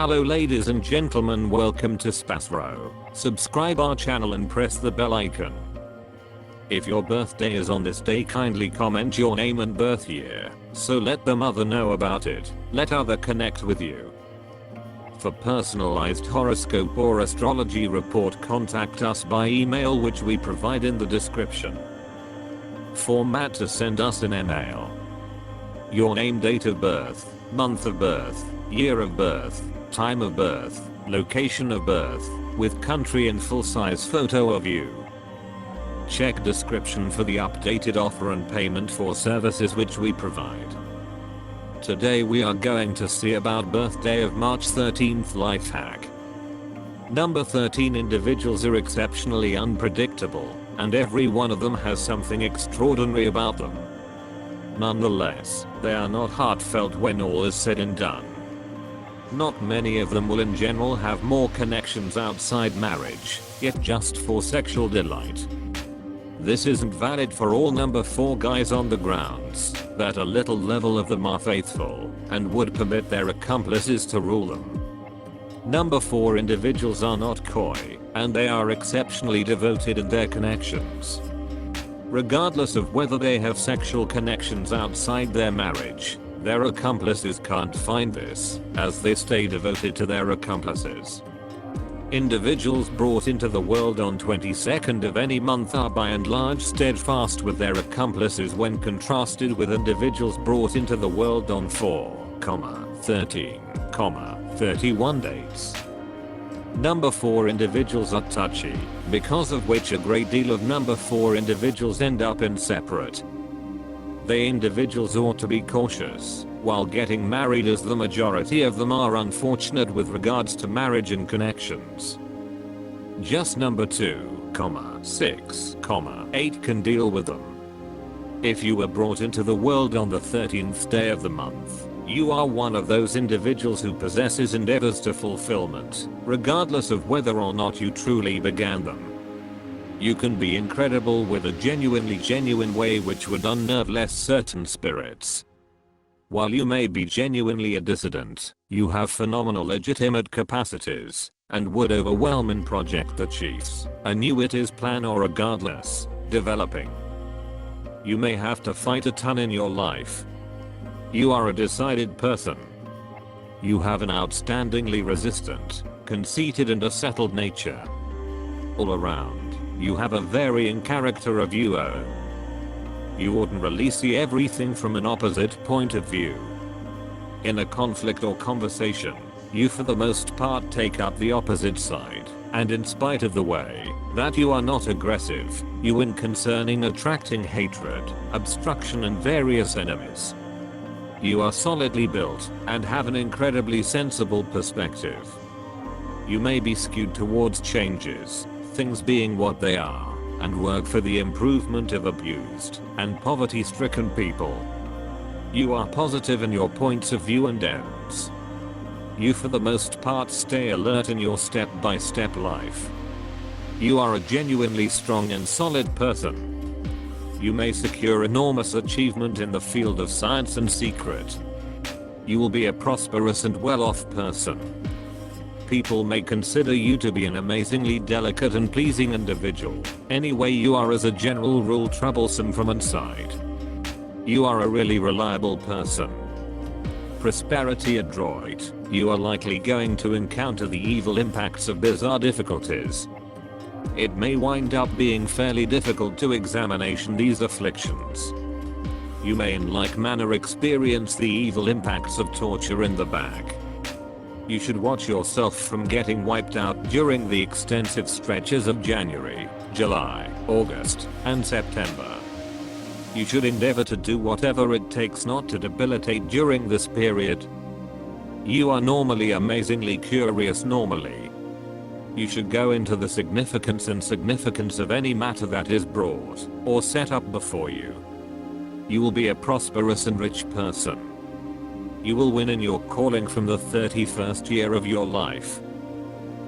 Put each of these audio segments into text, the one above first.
Hello ladies and gentlemen, welcome to SPASRO. Subscribe our channel and press the bell icon. If your birthday is on this day, kindly comment your name and birth year, so let the mother know about it. Let other connect with you. For personalized horoscope or astrology report, contact us by email, which we provide in the description. Format to send us an email: your name, date of birth, month of birth, year of birth, time of birth, location of birth, with country and full-size photo of you. Check description for the updated offer and payment for services which we provide. Today we are going to see about birthday of March 13th life hack. Number 13 individuals are exceptionally unpredictable, and every one of them has something extraordinary about them. Nonetheless, they are not heartfelt when all is said and done. Not many of them will in general have more connections outside marriage, yet just for sexual delight. This isn't valid for all number 4 guys on the grounds that a little level of them are faithful and would permit their accomplices to rule them. Number 4 individuals are not coy, and they are exceptionally devoted in their connections. Regardless of whether they have sexual connections outside their marriage, their accomplices can't find this, as they stay devoted to their accomplices. Individuals brought into the world on 22nd of any month are by and large steadfast with their accomplices when contrasted with individuals brought into the world on 4, 13, 31 dates. Number 4 individuals are touchy, because of which a great deal of number 4 individuals end up in separate. They individuals ought to be cautious while getting married, as the majority of them are unfortunate with regards to marriage and connections. Just number 2, 6, 8 can deal with them. If you were brought into the world on the 13th day of the month, you are one of those individuals who possesses endeavors to fulfillment, regardless of whether or not you truly began them. You can be incredible with a genuine way which would unnerve less certain spirits. While you may be genuinely a dissident, you have phenomenal legitimate capacities, and would overwhelm and project the chiefs, annuities plan, or regardless, developing. You may have to fight a ton in your life. You are a decided person. You have an outstandingly resistant, conceited and a settled nature. All around, you have a varying character of your own. You ordinarily see everything from an opposite point of view. In a conflict or conversation, you for the most part take up the opposite side, and in spite of the way that you are not aggressive, you win concerning attracting hatred, obstruction and various enemies. You are solidly built and have an incredibly sensible perspective. You may be skewed towards changes, things being what they are, and work for the improvement of abused and poverty-stricken people. You are positive in your points of view and ends. You for the most part stay alert in your step-by-step life. You are a genuinely strong and solid person. You may secure enormous achievement in the field of science and secret. You will be a prosperous and well-off person. People may consider you to be an amazingly delicate and pleasing individual. Anyway, you are as a general rule troublesome from inside. You are a really reliable person. Prosperity adroit, you are likely going to encounter the evil impacts of bizarre difficulties. It may wind up being fairly difficult to examination these afflictions. You may in like manner experience the evil impacts of torture in the back. You should watch yourself from getting wiped out during the extensive stretches of January, July, August, and September. You should endeavor to do whatever it takes not to debilitate during this period. You are normally amazingly curious normally. You should go into the significance of any matter that is brought or set up before you. You will be a prosperous and rich person. You will win in your calling from the 31st year of your life.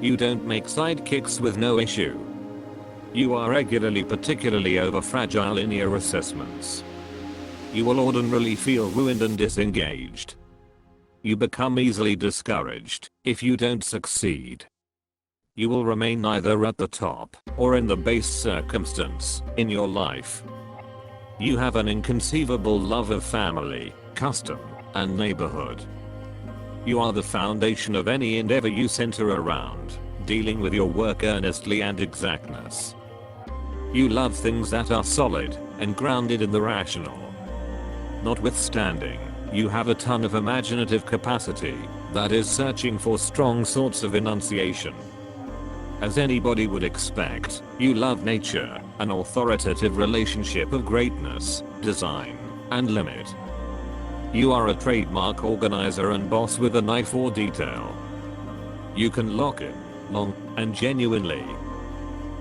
You don't make sidekicks with no issue. You are regularly particularly over-fragile in your assessments. You will ordinarily feel ruined and disengaged. You become easily discouraged if you don't succeed. You will remain either at the top or in the base circumstance in your life. You have an inconceivable love of family, custom, and neighborhood. You are the foundation of any endeavor you center around, dealing with your work earnestly and exactness. You love things that are solid and grounded in the rational. Notwithstanding, you have a ton of imaginative capacity that is searching for strong sorts of enunciation. As anybody would expect, you love nature, an authoritative relationship of greatness, design, and limit. You are a trademark organizer and boss with a knife for detail. You can lock in, long, and genuinely.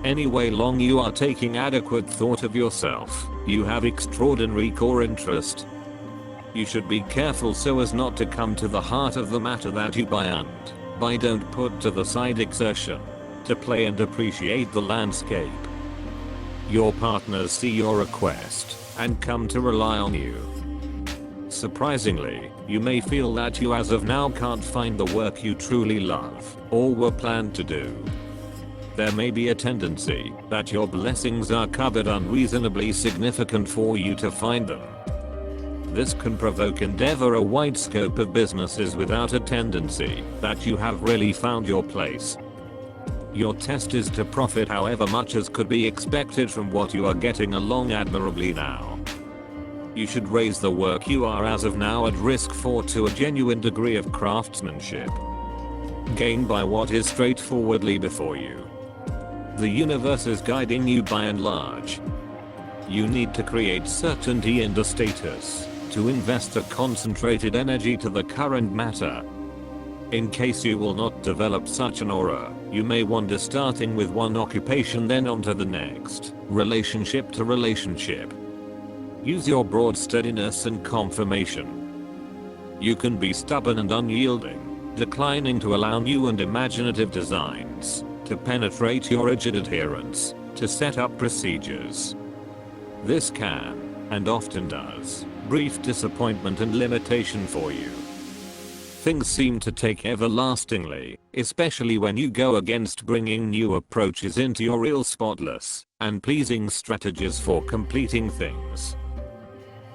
Any way long you are taking adequate thought of yourself, you have extraordinary core interest. You should be careful so as not to come to the heart of the matter that you buy and by don't put to the side exertion to play and appreciate the landscape. Your partners see your request and come to rely on you. Surprisingly, you may feel that you as of now can't find the work you truly love or were planned to do. There may be a tendency that your blessings are covered unreasonably significant for you to find them. This can provoke endeavor a wide scope of businesses without a tendency that you have really found your place. Your test is to profit however much as could be expected from what you are getting along admirably now. You should raise the work you are as of now at risk for to a genuine degree of craftsmanship, gained by what is straightforwardly before you. The universe is guiding you by and large. You need to create certainty in the status, to invest a concentrated energy to the current matter. In case you will not develop such an aura, you may wander starting with one occupation then onto the next, relationship to relationship. Use your broad steadiness and confirmation. You can be stubborn and unyielding, declining to allow new and imaginative designs to penetrate your rigid adherence, to set up procedures. This can, and often does, brief disappointment and limitation for you. Things seem to take everlastingly, especially when you go against bringing new approaches into your real spotless and pleasing strategies for completing things.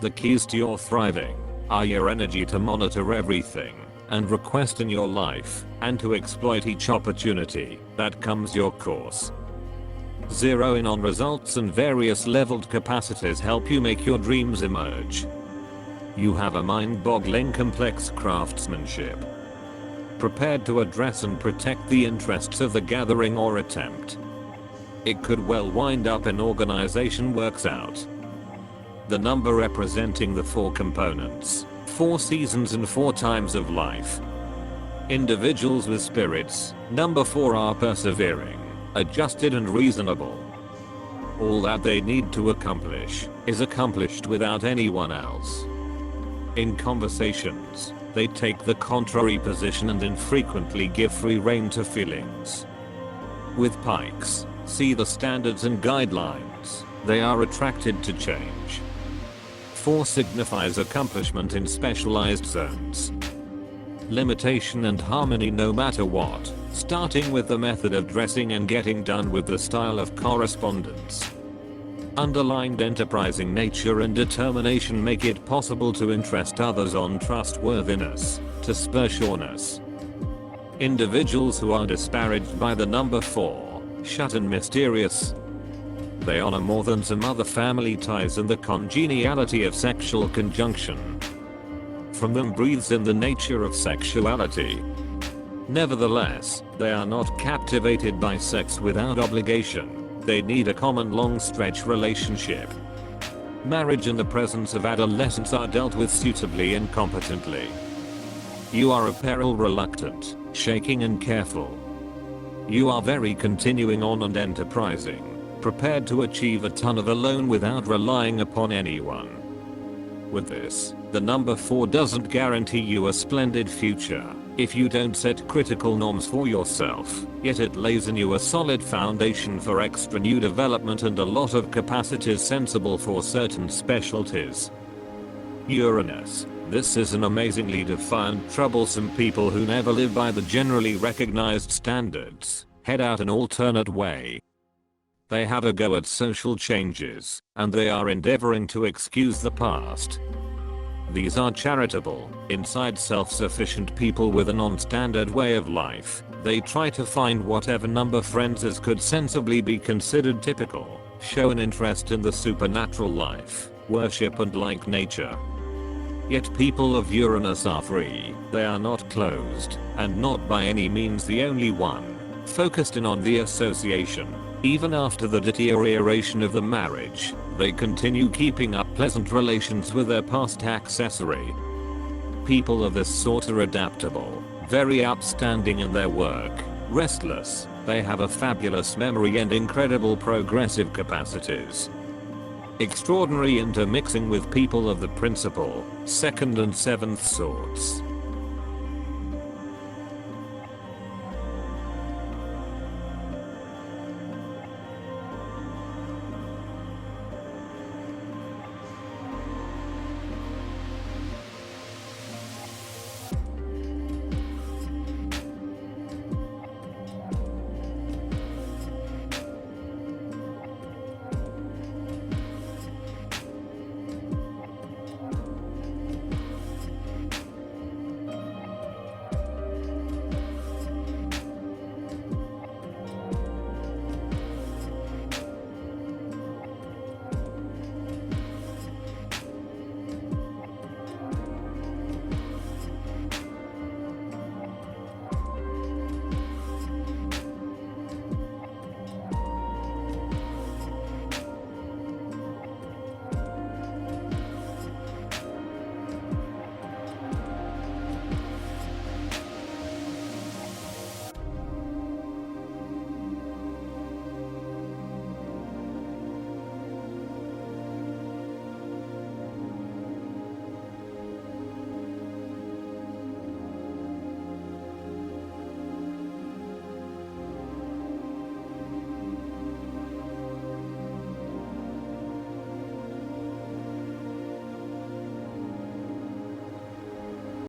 The keys to your thriving are your energy to monitor everything and request in your life, and to exploit each opportunity that comes your course. Zero in on results and various leveled capacities help you make your dreams emerge. You have a mind-boggling complex craftsmanship, prepared to address and protect the interests of the gathering or attempt. It could well wind up an organization works out. The number representing the 4 components, 4 seasons and 4 times of life. Individuals with spirits, number 4 are persevering, adjusted and reasonable. All that they need to accomplish is accomplished without anyone else. In conversations, they take the contrary position and infrequently give free rein to feelings. With pikes, see the standards and guidelines, they are attracted to change. 4 signifies accomplishment in specialized zones. Limitation and harmony no matter what, starting with the method of dressing and getting done with the style of correspondence. Underlined enterprising nature and determination make it possible to interest others on trustworthiness, to spur sureness. Individuals who are disparaged by the number 4, shut and mysterious. They honor more than some other family ties and the congeniality of sexual conjunction. From them breathes in the nature of sexuality. Nevertheless, they are not captivated by sex without obligation. They need a common long-stretch relationship. Marriage and the presence of adolescence are dealt with suitably and competently. You are apparel reluctant, shaking and careful. You are very continuing on and enterprising, prepared to achieve a ton of alone without relying upon anyone. With this, the number 4 doesn't guarantee you a splendid future if you don't set critical norms for yourself, yet it lays in you a solid foundation for extra new development and a lot of capacities sensible for certain specialties. Uranus, This is an amazingly defiant, troublesome people who never live by the generally recognized standards, head out an alternate way. They have a go at social changes, and they are endeavoring to excuse the past. These are charitable, inside self-sufficient people with a non-standard way of life. They try to find whatever number friends as could sensibly be considered typical, show an interest in the supernatural life, worship and like nature. Yet people of Uranus are free, they are not closed, and not by any means the only one, focused in on the association. Even after the deterioration of the marriage, they continue keeping up pleasant relations with their past accessory. People of this sort are adaptable, very upstanding in their work, restless, they have a fabulous memory and incredible progressive capacities. Extraordinary intermixing with people of the principal, second and seventh sorts.